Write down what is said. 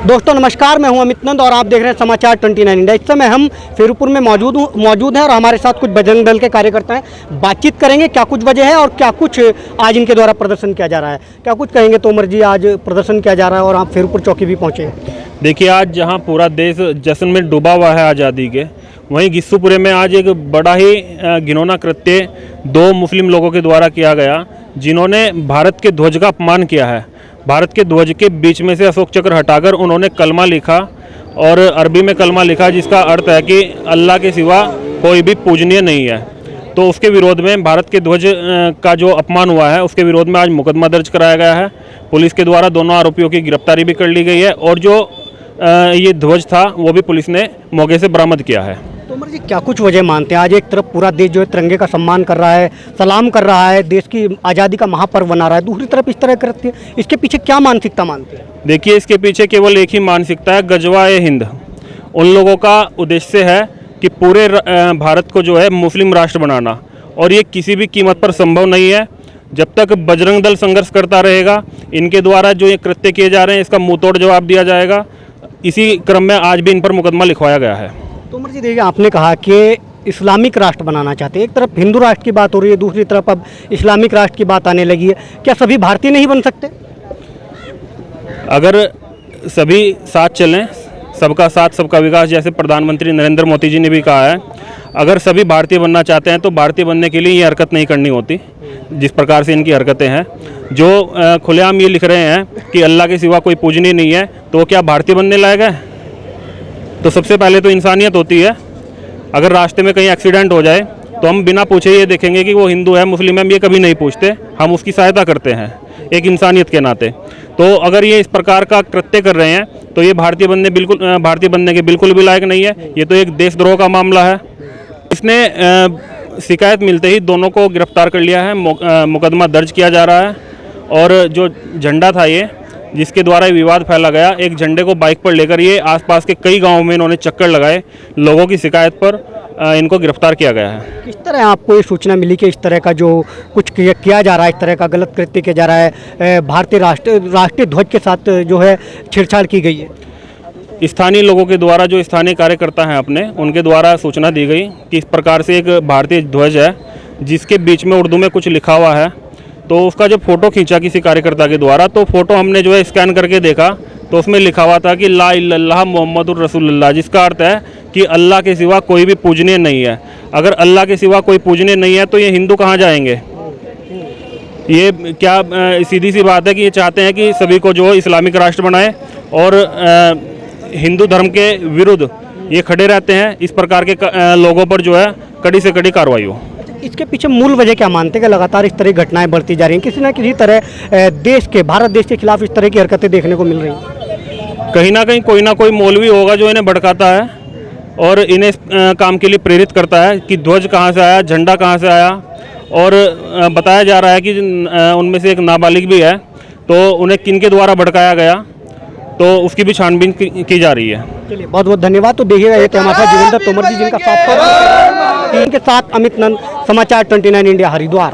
दोस्तों नमस्कार, मैं हूं अमित नंद और आप देख रहे हैं समाचार 29 इंडिया। इस समय हम फेरूपुर में मौजूद हैं और हमारे साथ कुछ बजरंग दल के कार्यकर्ता हैं। बातचीत करेंगे क्या कुछ वजह है और क्या कुछ आज इनके द्वारा प्रदर्शन किया जा रहा है। क्या कुछ कहेंगे तोमर जी, आज प्रदर्शन किया जा रहा है और आप फेरूपुर चौकी भी पहुँचे हैं। देखिए, आज जहां पूरा देश जश्न में डूबा हुआ है आज़ादी के, वहीं गिस्सूपुरे में आज एक बड़ा ही घिनौना कृत्य दो मुस्लिम लोगों के द्वारा किया गया, जिन्होंने भारत के ध्वज का अपमान किया है। भारत के ध्वज के बीच में से अशोक चक्र हटाकर उन्होंने कलमा लिखा और अरबी में कलमा लिखा, जिसका अर्थ है कि अल्लाह के सिवा कोई भी पूजनीय नहीं है। तो उसके विरोध में, भारत के ध्वज का जो अपमान हुआ है उसके विरोध में आज मुकदमा दर्ज कराया गया है। पुलिस के द्वारा दोनों आरोपियों की गिरफ्तारी भी कर ली गई है और जो ये ध्वज था वो भी पुलिस ने मौके से बरामद किया है। तोमर जी, क्या कुछ वजह मानते हैं? आज एक तरफ पूरा देश जो है तिरंगे का सम्मान कर रहा है, सलाम कर रहा है, देश की आज़ादी का महापर्व बना रहा है, दूसरी तरफ इस तरह करते हैं, इसके पीछे क्या मानसिकता मानते हैं? देखिए, इसके पीछे केवल एक ही मानसिकता है, गजवा-ए हिंद। उन लोगों का उद्देश्य है कि पूरे भारत को जो है मुस्लिम राष्ट्र बनाना, और ये किसी भी कीमत पर संभव नहीं है। जब तक बजरंग दल संघर्ष करता रहेगा, इनके द्वारा जो ये कृत्य किए जा रहे हैं इसका मुंहतोड़ जवाब दिया जाएगा। इसी क्रम में आज भी इन पर मुकदमा लिखवाया गया है। तोमर जी, देखिए, आपने कहा कि इस्लामिक राष्ट्र बनाना चाहते हैं। एक तरफ हिंदू राष्ट्र की बात हो रही है, दूसरी तरफ अब इस्लामिक राष्ट्र की बात आने लगी है। क्या सभी भारतीय नहीं बन सकते? अगर सभी साथ चलें, सबका साथ सबका विकास, जैसे प्रधानमंत्री नरेंद्र मोदी जी ने भी कहा है, अगर सभी भारतीय बनना चाहते हैं तो भारतीय बनने के लिए ये हरकत नहीं करनी होती जिस प्रकार से इनकी हरकतें हैं। जो खुलेआम ये लिख रहे हैं कि अल्लाह के सिवा कोई पूजनीय नहीं है, तो क्या भारतीय बनने लायक है? तो सबसे पहले तो इंसानियत होती है। अगर रास्ते में कहीं एक्सीडेंट हो जाए तो हम बिना पूछे ये देखेंगे कि वो हिंदू है, मुस्लिम है, हम ये कभी नहीं पूछते, हम उसकी सहायता करते हैं एक इंसानियत के नाते। तो अगर ये इस प्रकार का कृत्य कर रहे हैं तो ये भारतीय बनने के बिल्कुल भी लायक नहीं है। ये तो एक देशद्रोह का मामला है। इसने शिकायत मिलते ही दोनों को गिरफ्तार कर लिया है, मुकदमा दर्ज किया जा रहा है। और जो झंडा था ये, जिसके द्वारा विवाद फैला गया, एक झंडे को बाइक पर लेकर ये आसपास के कई गांवों में इन्होंने चक्कर लगाए, लोगों की शिकायत पर इनको गिरफ्तार किया गया है। किस तरह आपको ये सूचना मिली कि इस तरह का जो कुछ किया जा रहा है, इस तरह का गलत कृत्य किया जा रहा है, भारतीय राष्ट्रीय ध्वज के साथ जो है छेड़छाड़ की गई है? स्थानीय लोगों के द्वारा, जो स्थानीय कार्यकर्ता हैं अपने, उनके द्वारा सूचना दी गई कि इस प्रकार से एक भारतीय ध्वज है जिसके बीच में उर्दू में कुछ लिखा हुआ है। तो उसका जब फ़ोटो खींचा किसी कार्यकर्ता के द्वारा, तो फ़ोटो हमने जो है स्कैन करके देखा तो उसमें लिखा हुआ था कि ला इल्लल्लाह मुहम्मदुर रसूलुल्लाह, जिसका अर्थ है कि अल्लाह के सिवा कोई भी पूजनीय नहीं है। अगर अल्लाह के सिवा कोई पूजनीय नहीं है तो ये हिंदू कहाँ जाएंगे? ये क्या सीधी सी बात है कि ये चाहते हैं कि सभी को जो इस्लामिक राष्ट्र बनाए और हिंदू धर्म के विरुद्ध ये खड़े रहते हैं। इस प्रकार के लोगों पर जो है कड़ी से कड़ी कार्रवाई हो। इसके पीछे मूल वजह क्या मानते हैं कि लगातार इस तरह की घटनाएं बढ़ती जा रही हैं? किसी न किसी तरह भारत देश के खिलाफ इस तरह की हरकतें देखने को मिल रही हैं। कहीं ना कहीं कोई ना कोई मौलवी होगा जो इन्हें भड़काता है और इन्हें काम के लिए प्रेरित करता है कि ध्वज कहाँ से आया, झंडा कहाँ से आया। और बताया जा रहा है कि उनमें से एक नाबालिग भी है, तो उन्हें किन के द्वारा भड़काया गया, तो उसकी भी छानबीन की जा रही है। चलिए, बहुत बहुत धन्यवाद। तो देखिएगा, ये हमारे साथ जोगिंदर तोमर जी, जिनका साथ इनके साथ अमित नंद, समाचार 29 इंडिया, हरिद्वार।